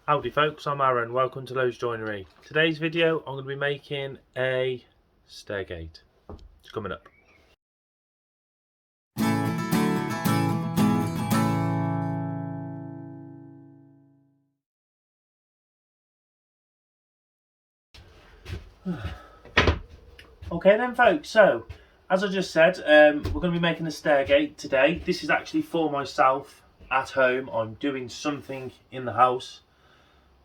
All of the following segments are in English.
Howdy folks, I'm Arran, welcome to Lowe's Joinery. Today's video I'm going to be making a stairgate. It's coming up. Okay then folks, so as I just said, we're going to be making a stairgate today. This is actually for myself at home. I'm doing something in the house.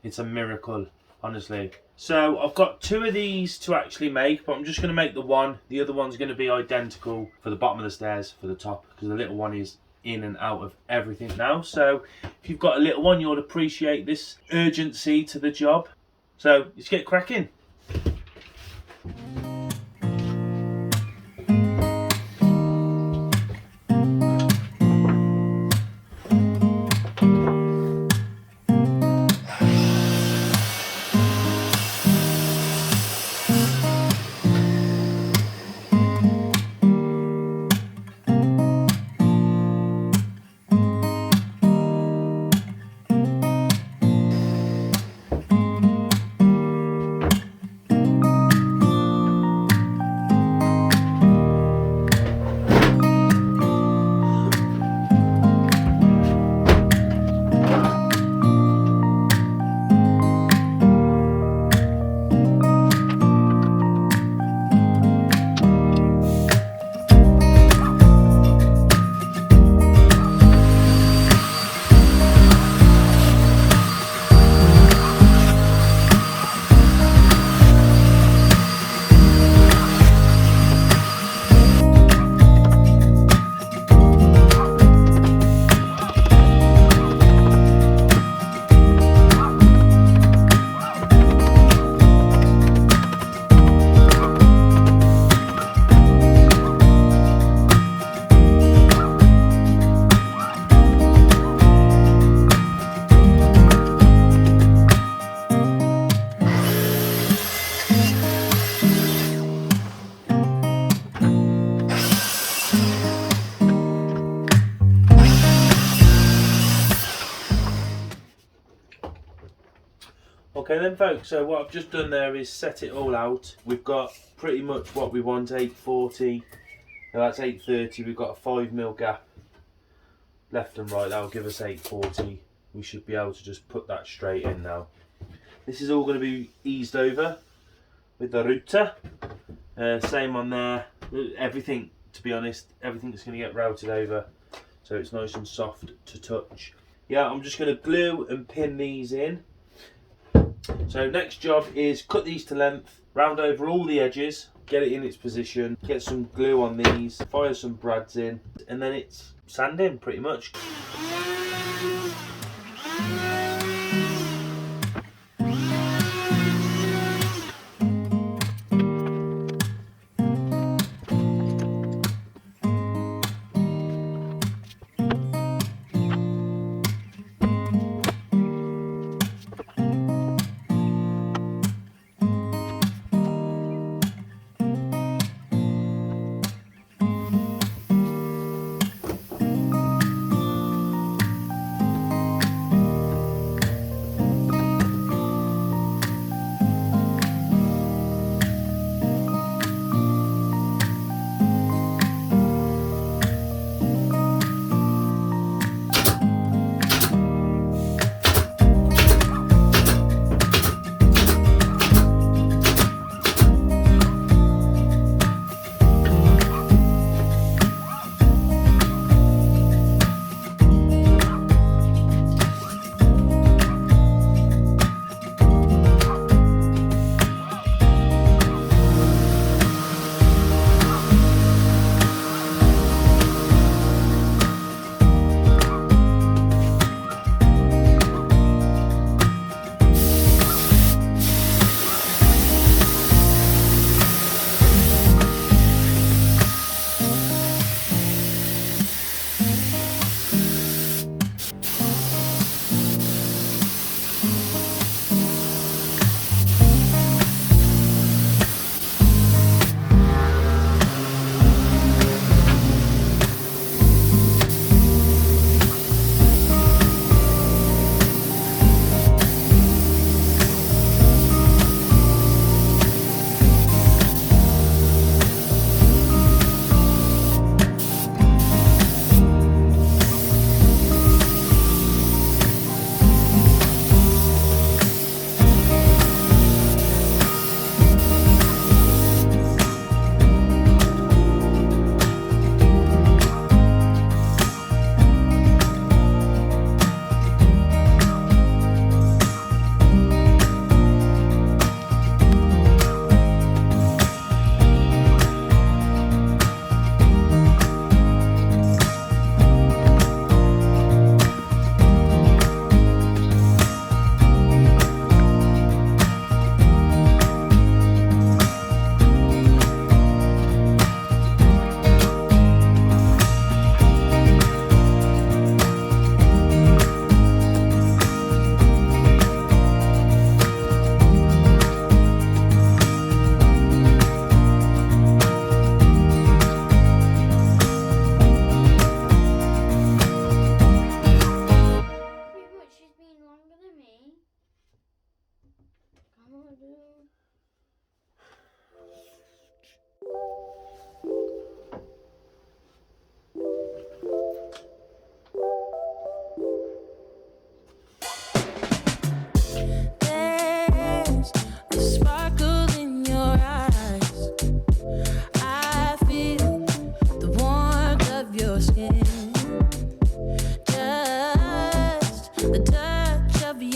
It's a miracle, honestly. So I've got two of these to actually make, but I'm just going to make the one. The other one's going to be identical for the bottom of the stairs, for the top, because the little one is in and out of everything now. So if you've got a little one, you'll appreciate this urgency to the job. So let's get cracking. Okay then folks, so what I've just done there is set it all out. We've got pretty much what we want, 840, now that's 830, we've got a 5mm gap left and right, that'll give us 840. We should be able to just put that straight in now. This is all going to be eased over with the router, same on there, everything, to be honest, everything's going to get routed over so it's nice and soft to touch. Yeah, I'm just going to glue and pin these in. So next job is cut these to length, round over all the edges, get it in its position, get some glue on these, fire some brads in, and then it's sanding pretty much.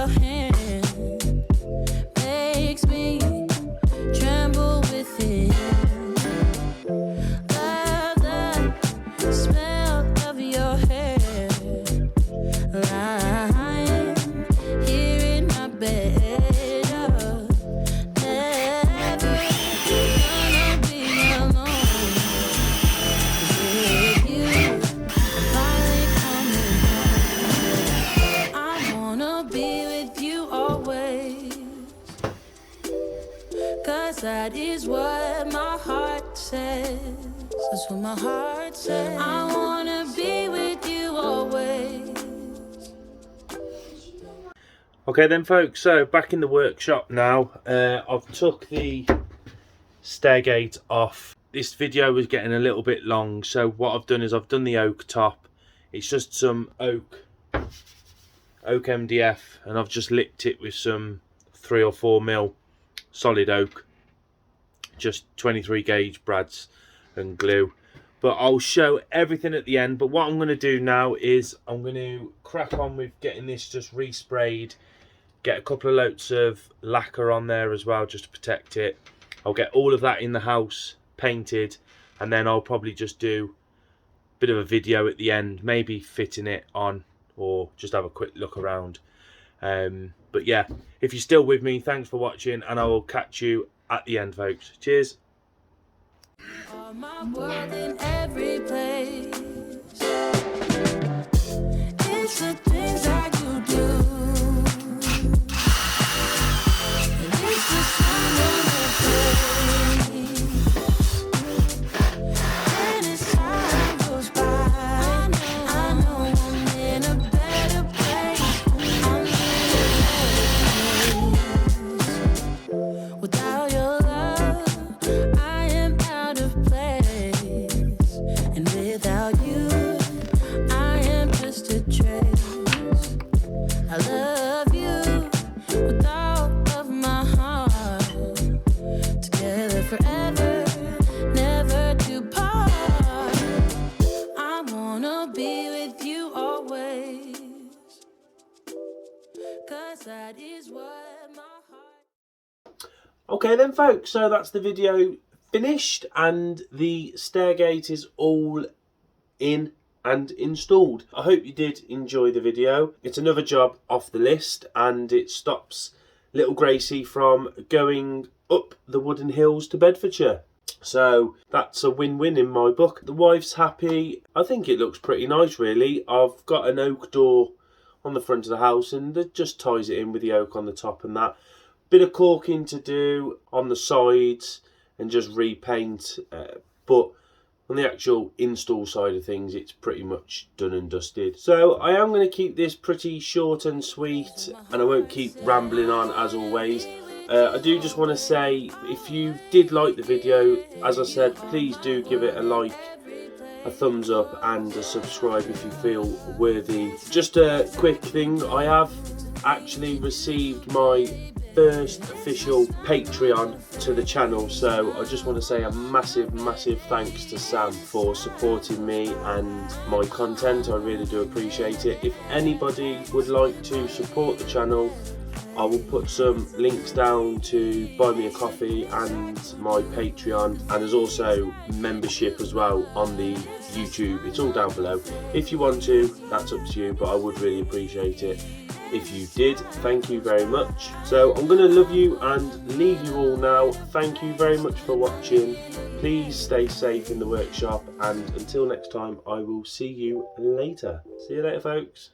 your hand makes me tremble within. Love the smell of your hair, lying here in my bed. Never gonna be alone. 'Cause with you, I'm finally coming home. I wanna be with you always. 'Cause that is what my heart says. That's what my heart says. I wanna be with you always. Okay then folks, so back in the workshop now. I've took the stairgate off. This video was getting a little bit long, so what I've done is I've done the oak top. It's just some oak MDF, and I've just lipped it with some 3 or 4 mil solid oak, just 23 gauge brads and glue. But I'll show everything at the end. But what I'm going to do now is I'm going to crack on with getting this just resprayed, get a couple of loads of lacquer on there as well just to protect it. I'll get all of that in the house painted, and then I'll probably just do a bit of a video at the end, maybe fitting it on or just have a quick look around. But yeah, if you're still with me, thanks for watching, and I will catch you at the end, folks. Cheers. All my world in every place. It's the things that you do. And it's the sun on your face. And as time goes by, I know I'm in a better place. I'm in a better place. Without your love, I am out of place, and without you, I am just a trace. I love you with all of my heart, together forever, never to part. I wanna be with you always, 'cause that is what my heart. Okay then folks, so that's the video finished, and the stairgate is all in and installed. I hope you did enjoy the video. It's another job off the list, and it stops little Gracie from going up the wooden hills to Bedfordshire. So that's a win-win in my book. The wife's happy. I think it looks pretty nice really. I've got an oak door on the front of the house, and it just ties it in with the oak on the top and that. Bit of caulking to do on the sides and just repaint, but on the actual install side of things, it's pretty much done and dusted. So I am going to keep this pretty short and sweet, and I won't keep rambling on as always. I do just want to say, if you did like the video, as I said, please do give it a like, a thumbs up, and a subscribe if you feel worthy. Just a quick thing, I have actually received my first official Patreon to the channel, so I just want to say a massive thanks to Sam for supporting me and my content. I really do appreciate it. If anybody would like to support the channel, I will put some links down to buy me a coffee and my Patreon, and there's also membership as well on the YouTube. It's all down below. If you want to, that's up to you, but I would really appreciate it if you did. Thank you very much. So I'm going to love you and leave you all now. Thank you very much for watching. Please stay safe in the workshop, and until next time, I will see you later. See you later, folks.